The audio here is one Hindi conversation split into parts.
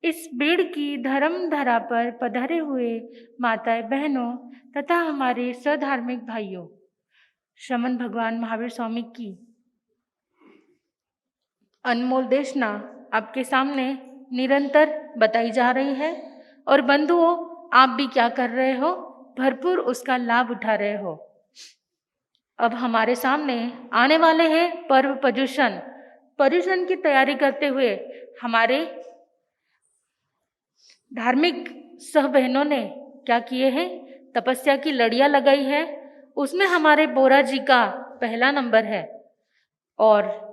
इस बीड़ की धर्म धरा पर पधारे हुए माताएं, बहनों तथा हमारे सधार्मिक भाइयों, श्रमण भगवान महावीर स्वामी की अनमोल देशना आपके सामने निरंतर बताई जा रही है। और बंधुओं, आप भी क्या कर रहे हो? भरपूर उसका लाभ उठा रहे हो। अब हमारे सामने आने वाले हैं पर्व पर्युषण। पर्युषण की तैयारी करते हुए हमारे धार्मिक सह बहनों ने क्या किए हैं? तपस्या की लड़ियां लगाई है। उसमें हमारे बोरा जी का पहला नंबर है। और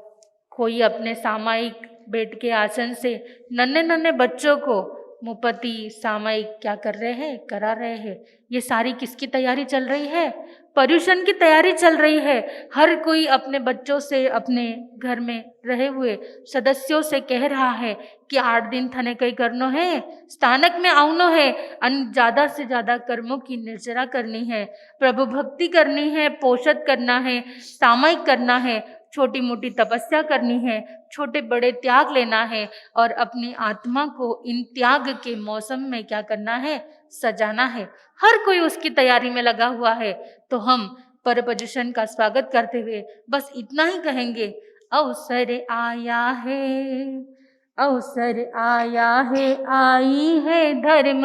कोई अपने सामायिक बेड के आसन से नन्हे नन्हे बच्चों को मुपति सामायिक क्या कर रहे हैं? करा रहे हैं। ये सारी किसकी तैयारी चल रही है? पर्युषण की तैयारी चल रही है। हर कोई अपने बच्चों से, अपने घर में रहे हुए सदस्यों से कह रहा है कि 8 दिन थने कई करनो है, स्थानक में आउनो है, ज्यादा से ज्यादा कर्मों की निर्जरा करनी है, प्रभु भक्ति करनी है, पोषद करना है, सामायिक करना है, छोटी मोटी तपस्या करनी है, छोटे बड़े त्याग लेना है और अपनी आत्मा को इन त्याग के मौसम में क्या करना है? सजाना है। हर कोई उसकी तैयारी में लगा हुआ है। तो हम परपर्युषण का स्वागत करते हुए बस इतना ही कहेंगे, अवसर आया है, अवसर आया है, आई है धर्म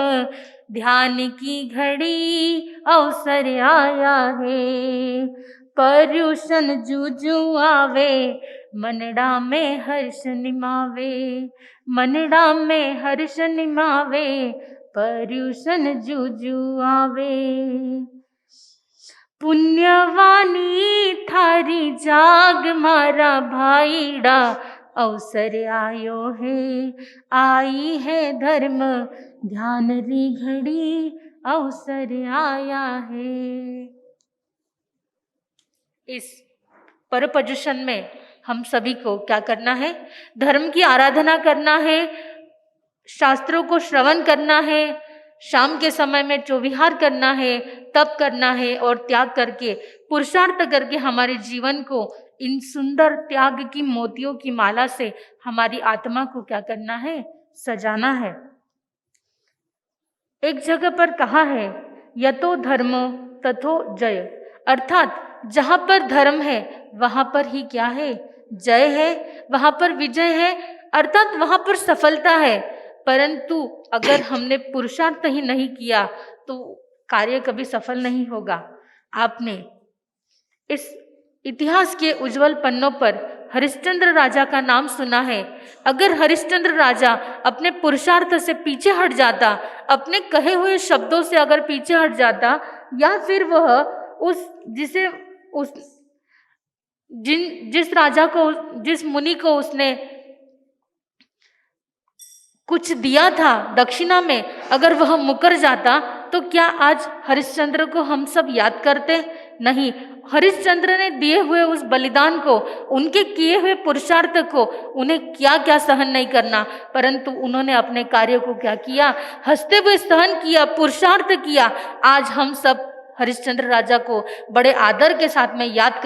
ध्यान की घड़ी, अवसर आया है, पर्युषण जूझू आवे, मनड़ा में हर्ष निमावे, मनड़ा में हर्ष निमावे, पर्युषण जूझू आवे। पुण्यवानी थारी जाग मारा भाईड़ा, अवसर आयो है, आई है धर्म ध्यान री घड़ी, अवसर आया है। इस परपर्युषण में हम सभी को क्या करना है? धर्म की आराधना करना है, शास्त्रों को श्रवण करना है, शाम के समय में चौविहार करना है, तप करना है और त्याग करके, पुरुषार्थ करके हमारे जीवन को इन सुंदर त्याग की मोतियों की माला से हमारी आत्मा को क्या करना है? सजाना है। एक जगह पर कहा है, यतो धर्म तथो जय, अर्थात जहां पर धर्म है वहां पर ही क्या है? जय है, वहां पर विजय है, अर्थात वहां पर सफलता है। परंतु अगर हमने पुरुषार्थ ही नहीं किया तो कार्य कभी सफल नहीं होगा। आपने इस इतिहास के उज्जवल पन्नों पर हरिश्चंद्र राजा का नाम सुना है। अगर हरिश्चंद्र राजा अपने पुरुषार्थ से पीछे हट जाता, अपने कहे हुए शब्दों से अगर पीछे हट जाता, या फिर वह जिस राजा को, जिस मुनि को उसने कुछ दिया था दक्षिणा में, अगर वह मुकर जाता तो क्या आज हरिश्चंद्र को हम सब याद करते? नहीं। हरिश्चंद्र ने दिए हुए उस बलिदान को, उनके किए हुए पुरुषार्थ को, उन्हें क्या क्या सहन नहीं करना, परंतु उन्होंने अपने कार्य को क्या किया? हंसते हुए सहन किया, पुरुषार्थ किया। आज हम सब हरिश्चंद्र राजा को बड़े आदर के साथ में याद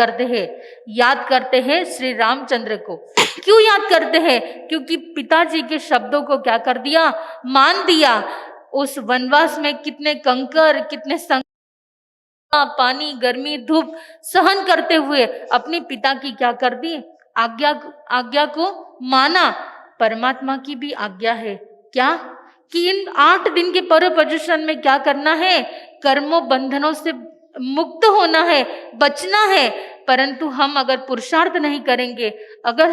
करते हैं श्री रामचंद्र को। क्यों याद करते हैं? क्योंकि पिताजी के शब्दों को क्या कर दिया? मान दिया। उस वनवास में कितने कंकर, कितने पानी, गर्मी, धूप सहन करते हुए अपने पिता की क्या कर दी? आज्ञा को माना। परमात्मा की भी आज्ञा है क्या? कि इन 8 दिन के परपर्युषण में क्या करना है? कर्मों बंधनों से मुक्त होना है, बचना है। परंतु हम अगर पुरुषार्थ नहीं करेंगे, अगर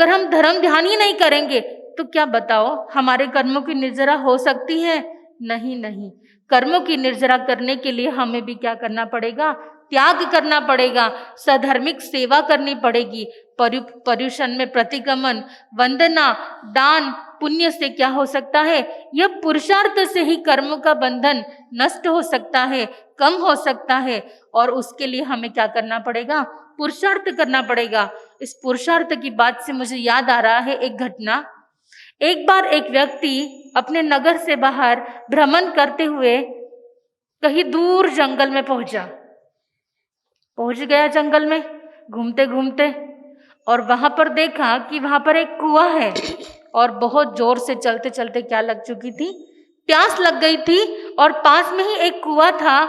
हम धर्म ध्यान ही नहीं करेंगे, तो क्या बताओ हमारे कर्मों की निर्जरा हो सकती है? नहीं। कर्मों की निर्जरा करने के लिए हमें भी क्या करना पड़ेगा? त्याग करना पड़ेगा, सधर्मिक सेवा करनी पड़ेगी। पर्युषण में प्रतिक्रमण, वंदना, दान, पुण्य से क्या हो सकता है? यह पुरुषार्थ से ही कर्मों का बंधन नष्ट हो सकता है, कम हो सकता है। और उसके लिए हमें क्या करना पड़ेगा? पुरुषार्थ करना पड़ेगा। इस पुरुषार्थ की बात से मुझे याद आ रहा है एक घटना। एक बार एक व्यक्ति अपने नगर से बाहर भ्रमण करते हुए कहीं दूर जंगल में पहुंच गया जंगल में घूमते घूमते, और वहां पर देखा कि वहां पर एक कुआं है। और बहुत जोर से चलते चलते क्या लग चुकी थी, प्यास लग गई थी और पास में ही एक कुआं था।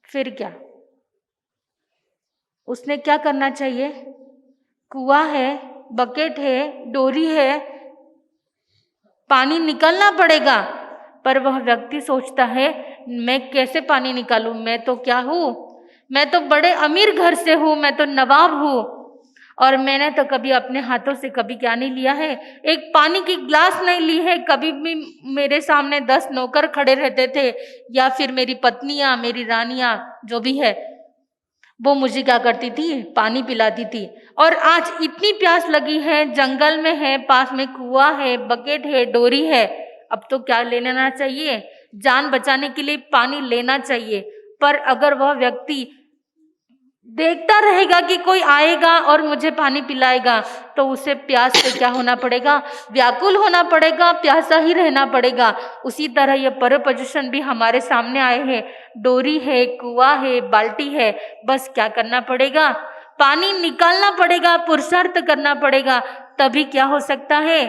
फिर क्या, उसने क्या करना चाहिए? कुआं है, बकेट है, डोरी है, पानी निकलना पड़ेगा। पर वह व्यक्ति सोचता है मैं कैसे पानी निकालूं, मैं तो क्या हूँ, मैं तो बड़े अमीर घर से हूँ, मैं तो नवाब हूँ और मैंने तो कभी अपने हाथों से कभी क्या नहीं लिया है, एक पानी की ग्लास नहीं ली है। कभी भी मेरे सामने 10 नौकर खड़े रहते थे या फिर मेरी पत्नियां, मेरी रानियां जो भी है, वो मुझे क्या करती थी, पानी पिलाती थी। और आज इतनी प्यास लगी है, जंगल में है, पास में कुआं है, बकेट है, डोरी है, अब तो क्या ले लेना चाहिए, जान बचाने के लिए पानी लेना चाहिए। पर अगर वह व्यक्ति देखता रहेगा कि कोई आएगा और मुझे पानी पिलाएगा, तो उसे प्यास से क्या होना पड़ेगा, व्याकुल होना पड़ेगा, प्यासा ही रहना पड़ेगा। उसी तरह ये पर पोजीशन भी हमारे सामने आए हैं, डोरी है, कुआं है, बाल्टी है, बस क्या करना पड़ेगा, पानी निकालना पड़ेगा, पुरुषार्थ करना पड़ेगा, तभी क्या हो सकता है,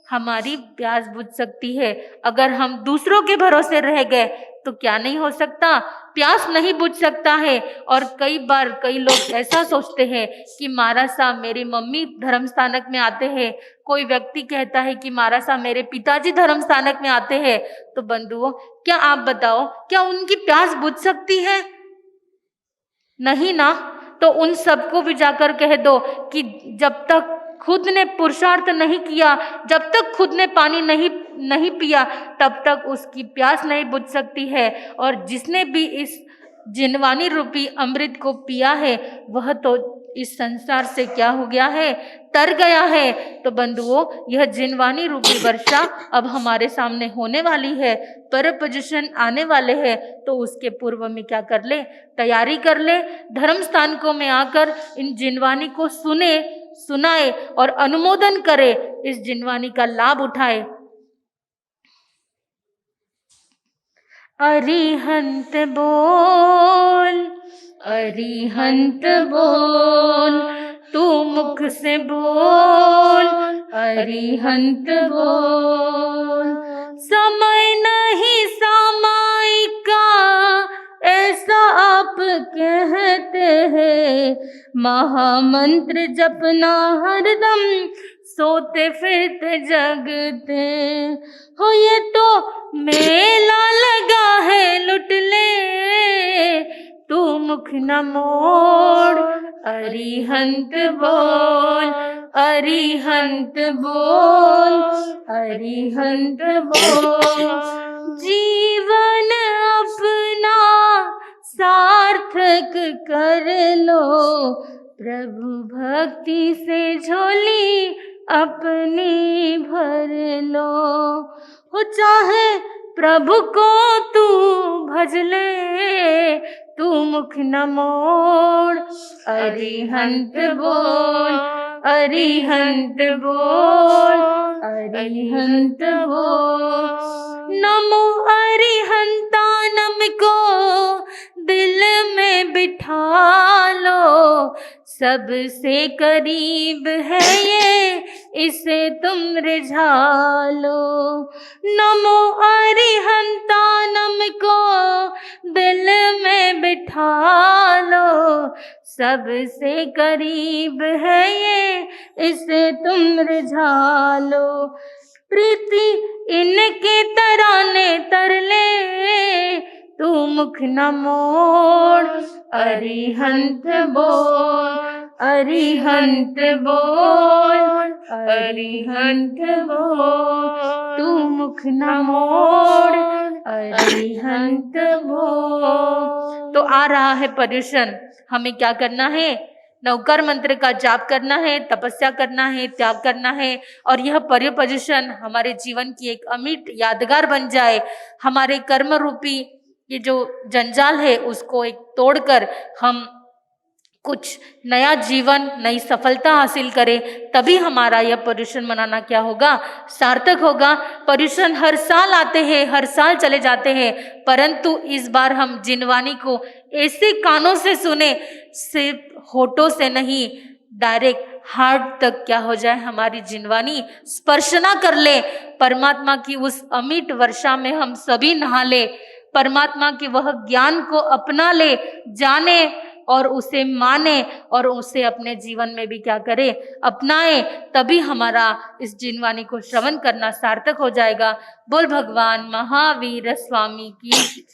हमारी प्यास बुझ सकती है। अगर हम दूसरों के भरोसे रह गए तो क्या नहीं हो सकता, प्यास नहीं बुझ सकता है। और कई बार कई लोग ऐसा सोचते हैं कि महाराज साहब मेरी मम्मी धर्म स्थानक में आते हैं, कोई व्यक्ति कहता है कि महाराज साहब मेरे पिताजी धर्म स्थानक में आते हैं। तो बंधुओं, क्या आप बताओ, क्या उनकी प्यास बुझ सकती है? नहीं ना। तो उन सबको भी जाकर कह दो कि जब तक खुद ने पुरुषार्थ नहीं किया, जब तक खुद ने पानी नहीं पिया, तब तक उसकी प्यास नहीं बुझ सकती है। और जिसने भी इस जिनवानी रूपी अमृत को पिया है, वह तो इस संसार से क्या हो गया है, तर गया है। तो बंधुओं, यह जिनवानी रूपी वर्षा अब हमारे सामने होने वाली है, पर पोजीशन आने वाले हैं, तो उसके पूर्व में क्या कर ले, तैयारी कर ले, धर्म स्थानकों में आकर इन जिनवानी को सुनाए और अनुमोदन करे, इस जिनवानी का लाभ उठाए। अरिहंत बोल, अरिहंत बोल, तू मुख से बोल, अरिहंत बोल। समय नहीं सामायिका ऐसा आप कहते हैं, महामंत्र जपना हरदम, सोते फिरते जगते हो, ये तो मेला लगा है लुट ले, तू मुख न मोड़, अरिहंत बोल, अरिहंत बोल, अरिहंत बोल। जीवन अपना सार्थक कर लो, प्रभु भक्ति से झोली अपनी भर लो, हो चाहे प्रभु को तू भज ले, तू मुख न मोड़, अरिहंत बोल, अरिहंत बोल, अरिहंत बोल। नमो अरिहंतानम को दिल में बिठा लो, सबसे करीब है ये, इसे तुम रिझा लो। नमो अरिहंतानम को दिल में बिठा लो, सबसे करीब है ये, इसे तुम रिझा लो। प्रीति इनके तराने तर ले, तू मुख न मोड़, अरिहंत बोल, अरिहंत बोल, अरिहंत बोल, तू मुख न मोड़, अरिहंत बोल। तो आ रहा है पर्युषण, हमें क्या करना है, नवकर मंत्र का जाप करना है, तपस्या करना है, त्याग करना है, और यह पर्युषण हमारे जीवन की एक अमिट यादगार बन जाए। हमारे कर्म रूपी ये जो जंजाल है उसको एक तोड़कर हम कुछ नया जीवन, नई सफलता हासिल करें, तभी हमारा यह पर्युषण मनाना क्या होगा, सार्थक होगा। पर्युषण हर साल आते हैं, हर साल चले जाते हैं, परंतु इस बार हम जिनवानी को ऐसे कानों से सुने, सिर्फ होठों से नहीं, डायरेक्ट हार्ट तक क्या हो जाए, हमारी जिनवानी स्पर्श ना कर ले। परमात्मा की उस अमिट वर्षा में हम सभी नहा ले, परमात्मा के वह ज्ञान को अपना ले, जाने और उसे माने और उसे अपने जीवन में भी क्या करे, अपनाए। तभी हमारा इस जिनवानी को श्रवण करना सार्थक हो जाएगा। बोल भगवान महावीर स्वामी की।